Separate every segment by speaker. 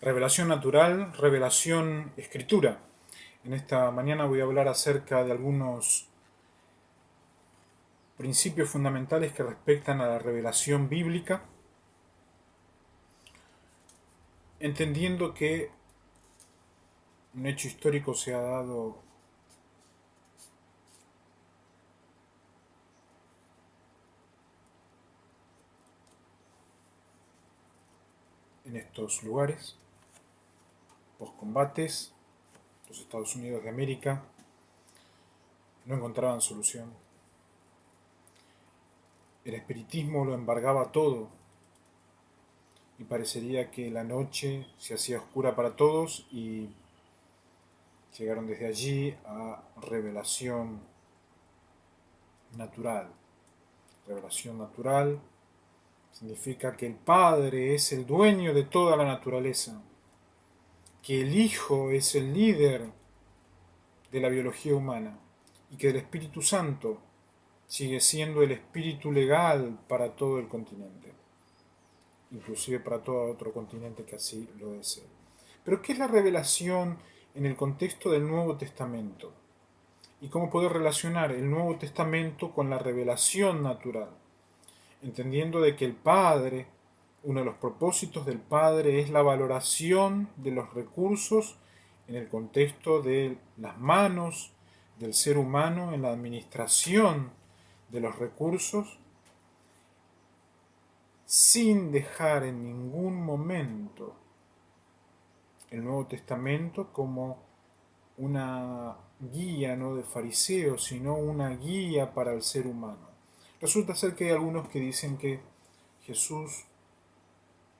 Speaker 1: Revelación natural, revelación escritura. En esta mañana voy a hablar acerca de algunos principios fundamentales que respectan a la revelación bíblica, entendiendo que un hecho histórico se ha dado en estos lugares, poscombates. Los Estados Unidos de América no encontraban solución. El espiritismo lo embargaba todo y parecería que la noche se hacía oscura para todos y llegaron desde allí a revelación natural. Revelación natural significa que el Padre es el dueño de toda la naturaleza, que el Hijo es el líder de la biología humana y que el Espíritu Santo sigue siendo el espíritu legal para todo el continente, inclusive para todo otro continente que así lo desee. Pero ¿qué es la revelación en el contexto del Nuevo Testamento? ¿Y cómo poder relacionar el Nuevo Testamento con la revelación natural? Entendiendo de que el Padre, uno de los propósitos del Padre es la valoración de los recursos en el contexto de las manos del ser humano en la administración de los recursos, sin dejar en ningún momento el Nuevo Testamento como una guía no de fariseos, sino una guía para el ser humano. Resulta ser que hay algunos que dicen que Jesús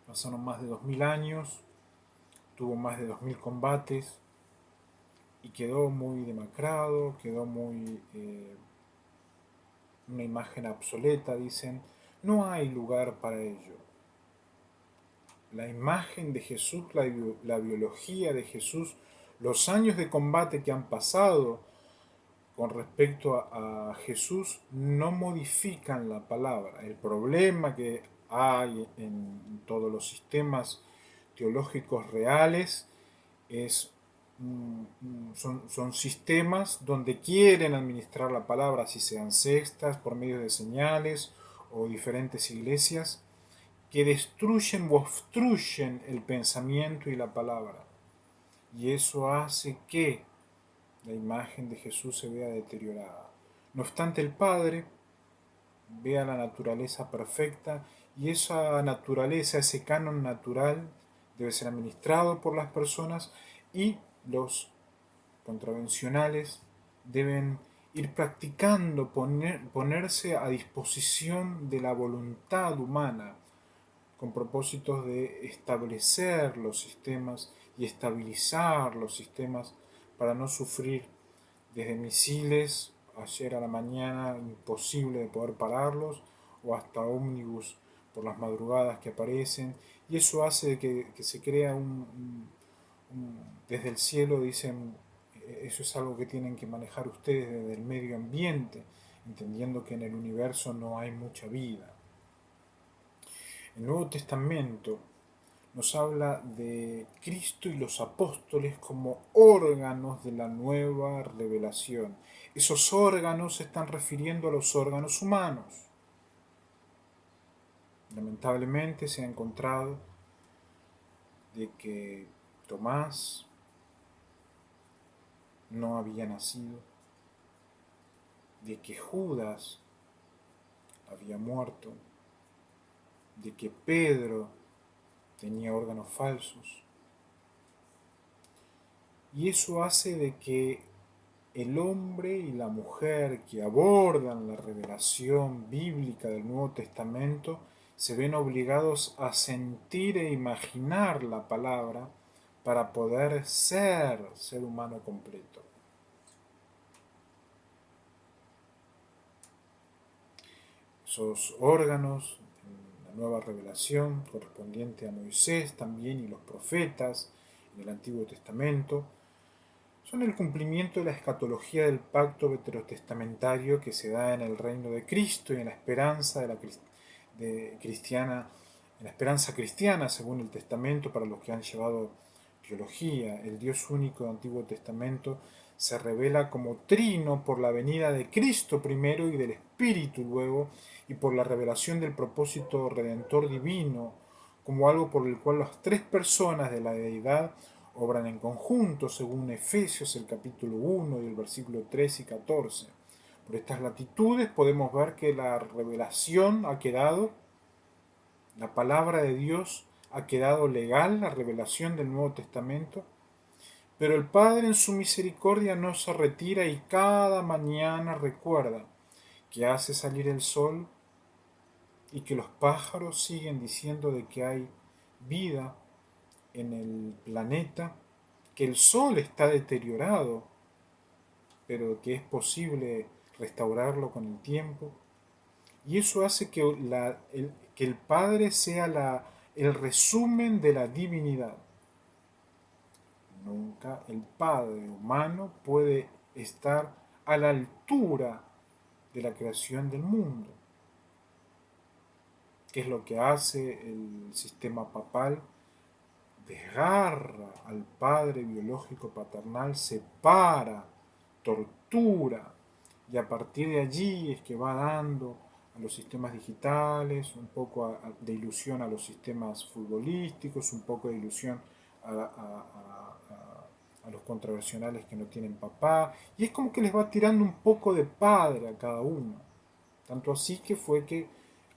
Speaker 1: pasaron más de 2000 años, tuvo más de 2000 combates y quedó muy demacrado, quedó muy una imagen obsoleta, dicen. No hay lugar para ello. La imagen de Jesús, la biología de Jesús, los años de combate que han pasado con respecto a Jesús no modifican la palabra. El problema que hay en todos los sistemas teológicos reales son sistemas donde quieren administrar la palabra, si sean sectas, por medio de señales o diferentes iglesias, que destruyen o obstruyen el pensamiento y la palabra. Y eso hace que la imagen de Jesús se vea deteriorada. No obstante, el Padre ve a la naturaleza perfecta y esa naturaleza, ese canon natural, debe ser administrado por las personas y los contravencionales deben ir practicando, ponerse a disposición de la voluntad humana con propósitos de establecer los sistemas y estabilizar los sistemas para no sufrir desde misiles ayer a la mañana imposible de poder pararlos o hasta ómnibus por las madrugadas que aparecen, y eso hace que se crea desde el cielo, dicen, eso es algo que tienen que manejar ustedes desde el medio ambiente, entendiendo que en el universo no hay mucha vida. El Nuevo Testamento nos habla de Cristo y los apóstoles como órganos de la nueva revelación. Esos órganos se están refiriendo a los órganos humanos. Lamentablemente se ha encontrado de que Tomás no había nacido, de que Judas había muerto, de que Pedro tenía órganos falsos. Y eso hace de que el hombre y la mujer que abordan la revelación bíblica del Nuevo Testamento se ven obligados a sentir e imaginar la palabra para poder ser humano completo. Esos órganos, la nueva revelación correspondiente a Moisés también y los profetas en el Antiguo Testamento, son el cumplimiento de la escatología del pacto veterotestamentario que se da en el reino de Cristo y en la esperanza de cristiana En la esperanza cristiana, según el Testamento, para los que han llevado teología, el Dios único del Antiguo Testamento se revela como trino por la venida de Cristo primero y del Espíritu luego, y por la revelación del propósito redentor divino, como algo por el cual las tres personas de la deidad obran en conjunto, según Efesios el capítulo 1 y el versículo 13 y 14. Por estas latitudes podemos ver que la revelación ha quedado, la palabra de Dios ha quedado legal, la revelación del Nuevo Testamento, pero el Padre en su misericordia no se retira y cada mañana recuerda que hace salir el sol y que los pájaros siguen diciendo de que hay vida en el planeta, que el sol está deteriorado, pero que es posible restaurarlo con el tiempo. Y eso hace que, que el Padre sea el resumen de la divinidad. Nunca el Padre humano puede estar a la altura de la creación del mundo. ¿Qué es lo que hace el sistema papal? Desgarra al padre biológico paternal, separa, tortura, y a partir de allí es que va dando a los sistemas digitales, un poco de ilusión a los sistemas futbolísticos, un poco de ilusión a los contraversionales que no tienen papá, y es como que les va tirando un poco de padre a cada uno. Tanto así que fue que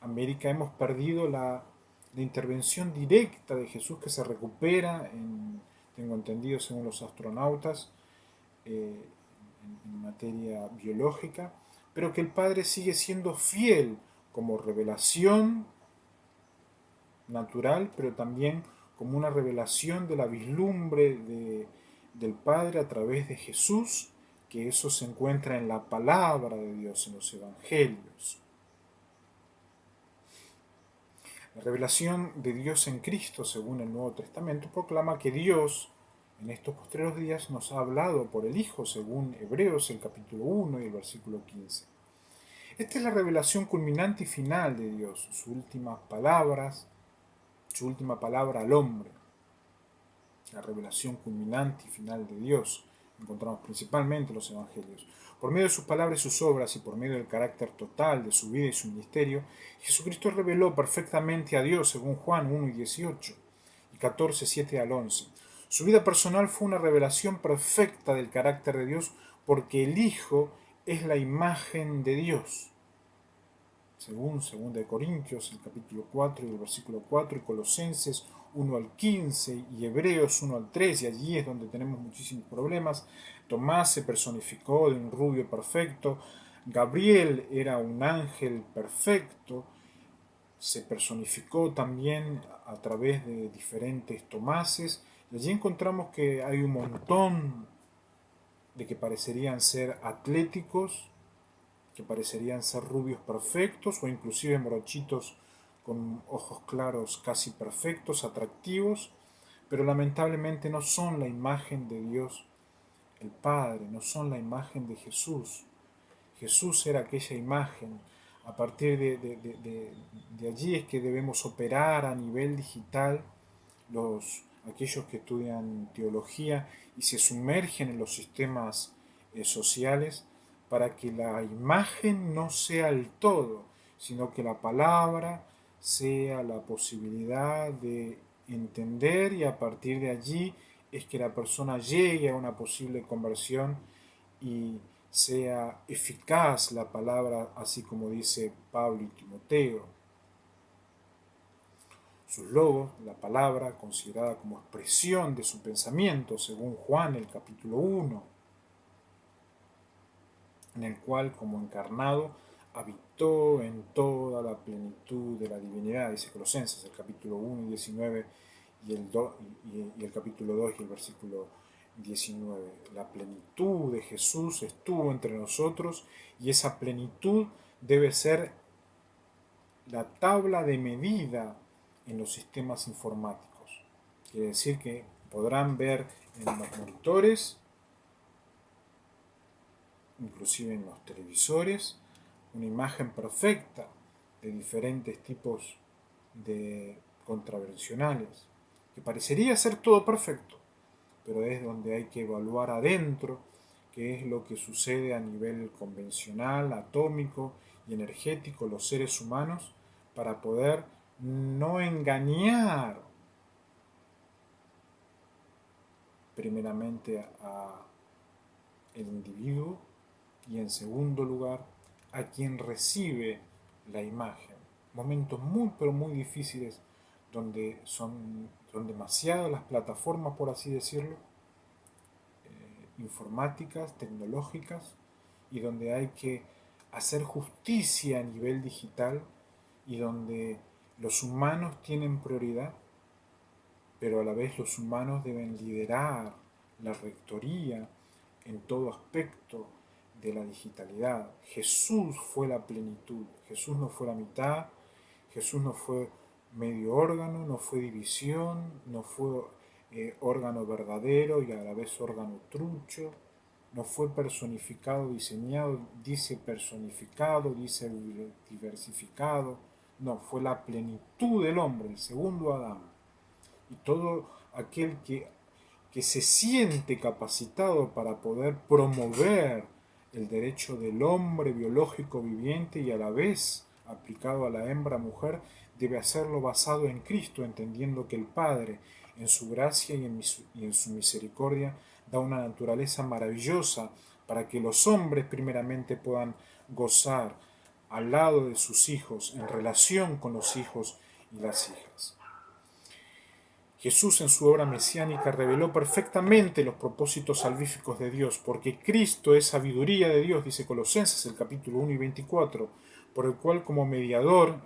Speaker 1: América hemos perdido la intervención directa de Jesús que se recupera, tengo entendido, según los astronautas, en materia biológica, pero que el Padre sigue siendo fiel como revelación natural, pero también como una revelación de la vislumbre del Padre a través de Jesús, que eso se encuentra en la palabra de Dios, en los evangelios. La revelación de Dios en Cristo, según el Nuevo Testamento, proclama que Dios en estos posteriores días nos ha hablado por el Hijo, según Hebreos el capítulo 1 y el versículo 15. Esta es la revelación culminante y final de Dios, sus últimas palabras, su última palabra al hombre. La revelación culminante y final de Dios encontramos principalmente en los evangelios. Por medio de sus palabras y sus obras y por medio del carácter total de su vida y su ministerio, Jesucristo reveló perfectamente a Dios, según Juan 1 y 18 y 14, 7 al 11. Su vida personal fue una revelación perfecta del carácter de Dios porque el Hijo es la imagen de Dios. Según 2 Corintios, el capítulo 4 y el versículo 4, y Colosenses 1 al 15 y Hebreos 1 al 3, y allí es donde tenemos muchísimos problemas. Tomás se personificó de un rubio perfecto, Gabriel era un ángel perfecto, se personificó también a través de diferentes Tomases, y allí encontramos que hay un montón de que parecerían ser atléticos, que parecerían ser rubios perfectos o inclusive morochitos con ojos claros casi perfectos, atractivos, pero lamentablemente no son la imagen de Dios el Padre, no son la imagen de Jesús. Jesús era aquella imagen. A partir de allí es que debemos operar a nivel digital aquellos que estudian teología y se sumergen en los sistemas sociales para que la imagen no sea el todo, sino que la palabra sea la posibilidad de entender y a partir de allí es que la persona llegue a una posible conversión y sea eficaz la palabra, así como dice Pablo y Timoteo. Sus logos, la palabra, considerada como expresión de su pensamiento, según Juan el capítulo 1, en el cual, como encarnado, habitó en toda la plenitud de la divinidad, dice Colosenses, el capítulo 1 y 19, y el capítulo 2 y el versículo 19. La plenitud de Jesús estuvo entre nosotros y esa plenitud debe ser la tabla de medida en los sistemas informáticos. Quiere decir que podrán ver en los monitores, inclusive en los televisores, una imagen perfecta de diferentes tipos de contravencionales, que parecería ser todo perfecto, pero es donde hay que evaluar adentro qué es lo que sucede a nivel convencional, atómico y energético los seres humanos para poder no engañar primeramente a el individuo y en segundo lugar a quien recibe la imagen. Momentos muy pero muy difíciles donde son demasiadas las plataformas, por así decirlo, informáticas, tecnológicas, y donde hay que hacer justicia a nivel digital y donde los humanos tienen prioridad, pero a la vez los humanos deben liderar la rectoría en todo aspecto de la digitalidad. Jesús fue la plenitud, Jesús no fue la mitad, Jesús no fue medio órgano, no fue división, no fue órgano verdadero y a la vez órgano trucho, no fue personificado, diseñado, dice personificado, dice diversificado, no, fue la plenitud del hombre, el segundo Adán. Y todo aquel que se siente capacitado para poder promover el derecho del hombre biológico viviente y a la vez aplicado a la hembra mujer, debe hacerlo basado en Cristo, entendiendo que el Padre, en su gracia y en su misericordia, da una naturaleza maravillosa para que los hombres primeramente puedan gozar al lado de sus hijos, en relación con los hijos y las hijas. Jesús en su obra mesiánica reveló perfectamente los propósitos salvíficos de Dios, porque Cristo es sabiduría de Dios, dice Colosenses el capítulo 1 y 24, por el cual como mediador,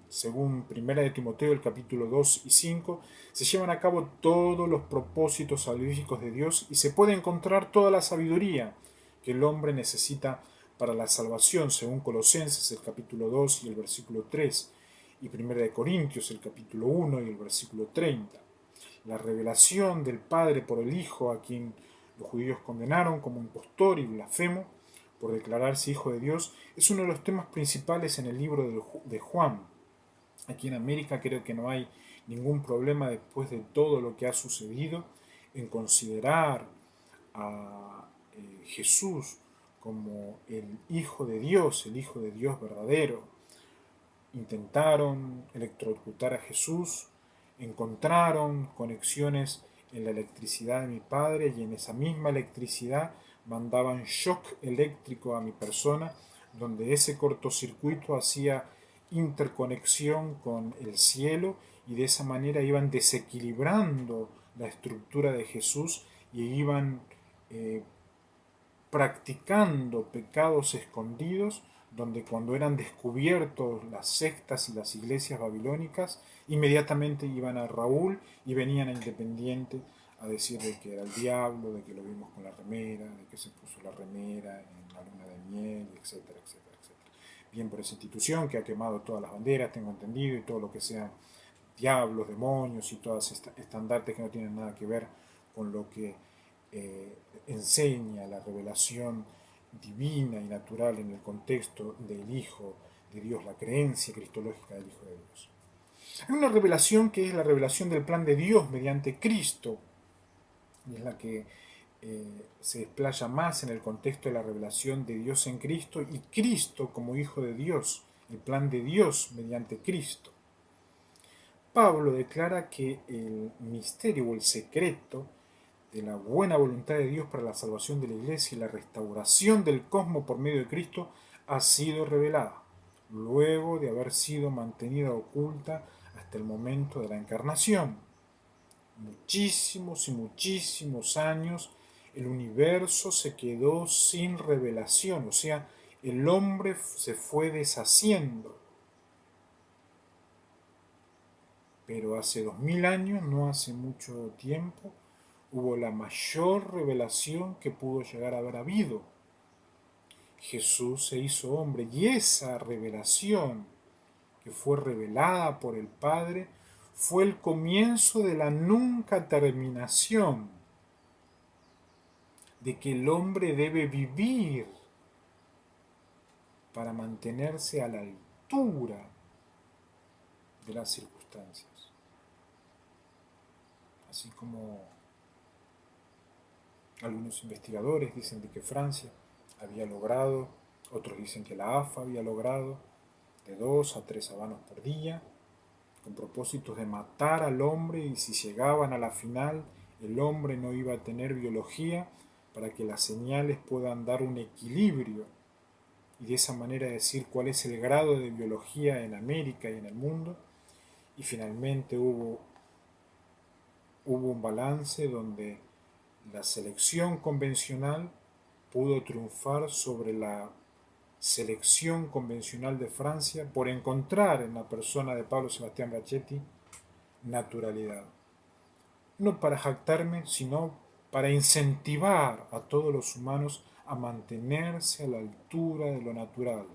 Speaker 1: según 1 de Timoteo el capítulo 2 y 5, se llevan a cabo todos los propósitos salvíficos de Dios y se puede encontrar toda la sabiduría que el hombre necesita para la salvación, según Colosenses el capítulo 2 y el versículo 3, y 1 de Corintios el capítulo 1 y el versículo 30. La revelación del Padre por el Hijo, a quien los judíos condenaron como impostor y blasfemo por declararse Hijo de Dios, es uno de los temas principales en el libro de Juan. Aquí en América creo que no hay ningún problema después de todo lo que ha sucedido en considerar a Jesús como el Hijo de Dios, el Hijo de Dios verdadero. Intentaron electrocutar a Jesús, encontraron conexiones en la electricidad de mi padre y en esa misma electricidad mandaban shock eléctrico a mi persona, donde ese cortocircuito hacía interconexión con el cielo y de esa manera iban desequilibrando la estructura de Jesús y iban eh, practicando pecados escondidos, donde cuando eran descubiertos las sectas y las iglesias babilónicas, inmediatamente iban a Raúl y venían a Independiente a decir de que era el diablo, de que lo vimos con la remera, de que se puso la remera en la luna de miel, etcétera, etcétera, etcétera. Bien por esa institución que ha quemado todas las banderas, tengo entendido, y todo lo que sean diablos, demonios y todas estas estandartes que no tienen nada que ver con lo que enseña la revelación divina y natural en el contexto del Hijo de Dios, la creencia cristológica del Hijo de Dios. Hay una revelación que es la revelación del plan de Dios mediante Cristo, y es la que se desplaya más en el contexto de la revelación de Dios en Cristo y Cristo como Hijo de Dios, el plan de Dios mediante Cristo. Pablo declara que el misterio o el secreto de la buena voluntad de Dios para la salvación de la Iglesia y la restauración del cosmos por medio de Cristo ha sido revelada, luego de haber sido mantenida oculta hasta el momento de la encarnación. Muchísimos y muchísimos años el universo se quedó sin revelación, o sea, el hombre se fue deshaciendo. Pero hace 2000 años, no hace mucho tiempo, hubo la mayor revelación que pudo llegar a haber habido. Jesús se hizo hombre y esa revelación que fue revelada por el Padre fue el comienzo de la nunca terminación de que el hombre debe vivir para mantenerse a la altura de las circunstancias. así como algunos investigadores dicen de que Francia había logrado, otros dicen que la AFA había logrado de 2 a 3 habanos por día, con propósitos de matar al hombre, y si llegaban a la final el hombre no iba a tener biología para que las señales puedan dar un equilibrio y de esa manera decir cuál es el grado de biología en América y en el mundo. Y finalmente hubo un balance donde la selección convencional pudo triunfar sobre la selección convencional de Francia por encontrar en la persona de Pablo Sebastián Brachetti naturalidad. No para jactarme, sino para incentivar a todos los humanos a mantenerse a la altura de lo natural,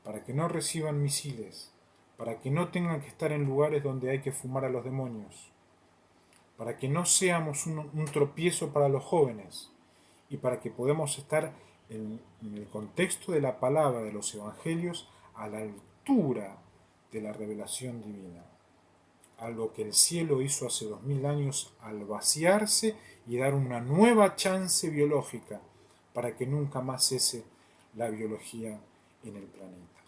Speaker 1: para que no reciban misiles, para que no tengan que estar en lugares donde hay que fumar a los demonios, para que no seamos un tropiezo para los jóvenes y para que podamos estar en el contexto de la palabra de los evangelios a la altura de la revelación divina. Algo que el cielo hizo hace 2000 años al vaciarse y dar una nueva chance biológica para que nunca más cese la biología en el planeta.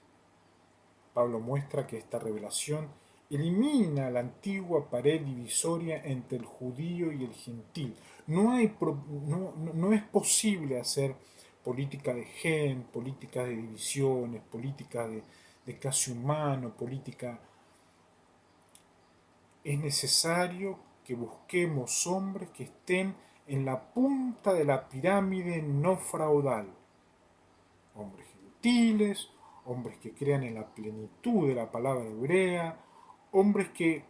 Speaker 1: Pablo muestra que esta revelación elimina la antigua pared divisoria entre el judío y el gentil. No es posible hacer política de gen, política de divisiones, política de casi humano, política. Es necesario que busquemos hombres que estén en la punta de la pirámide no fraudal. Hombres gentiles, hombres que crean en la plenitud de la palabra hebrea, hombres que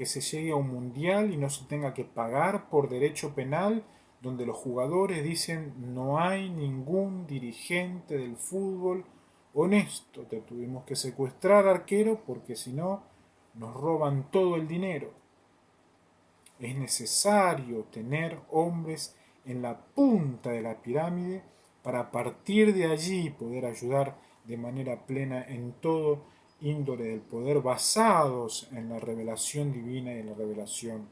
Speaker 1: se llegue a un mundial y no se tenga que pagar por derecho penal, donde los jugadores dicen no hay ningún dirigente del fútbol honesto, te tuvimos que secuestrar, arquero, porque si no nos roban todo el dinero. Es necesario tener hombres en la punta de la pirámide para a partir de allí poder ayudar de manera plena en todo índole del poder basados en la revelación divina y en la revelación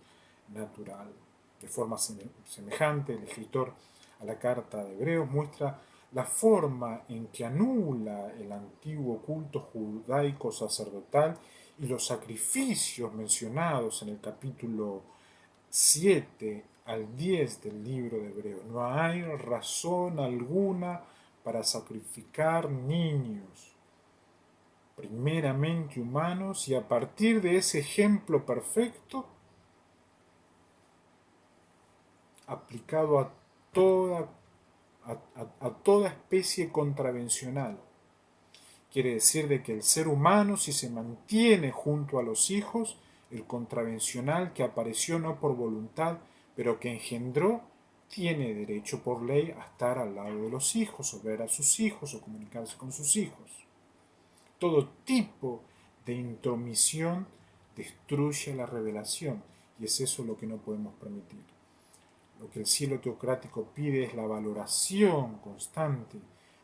Speaker 1: natural. De forma semejante, el escritor a la carta de Hebreos muestra la forma en que anula el antiguo culto judaico sacerdotal y los sacrificios mencionados en el capítulo 7 al 10 del libro de Hebreos. No hay razón alguna para sacrificar niños, primeramente humanos, y a partir de ese ejemplo perfecto, aplicado a toda especie contravencional. Quiere decir de que el ser humano, si se mantiene junto a los hijos, el contravencional que apareció no por voluntad, pero que engendró, tiene derecho por ley a estar al lado de los hijos, o ver a sus hijos, o comunicarse con sus hijos. Todo tipo de intromisión destruye la revelación, y es eso lo que no podemos permitir. Lo que el cielo teocrático pide es la valoración constante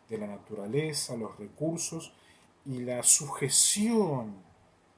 Speaker 1: de la naturaleza, los recursos y la sujeción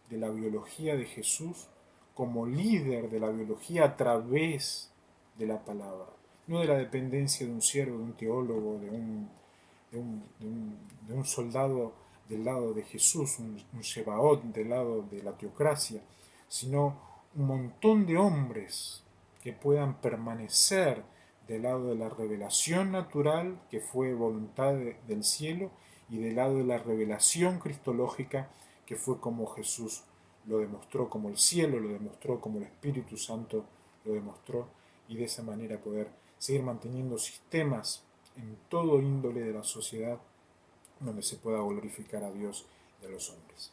Speaker 1: de la biología de Jesús como líder de la biología a través de la palabra, no de la dependencia de un siervo, de un teólogo, de un soldado del lado de Jesús, un Shebaot del lado de la teocracia, sino un montón de hombres que puedan permanecer del lado de la revelación natural, que fue voluntad del cielo, y del lado de la revelación cristológica, que fue como Jesús lo demostró, como el cielo lo demostró, como el Espíritu Santo lo demostró, y de esa manera poder seguir manteniendo sistemas en todo índole de la sociedad donde se pueda glorificar a Dios y a los hombres.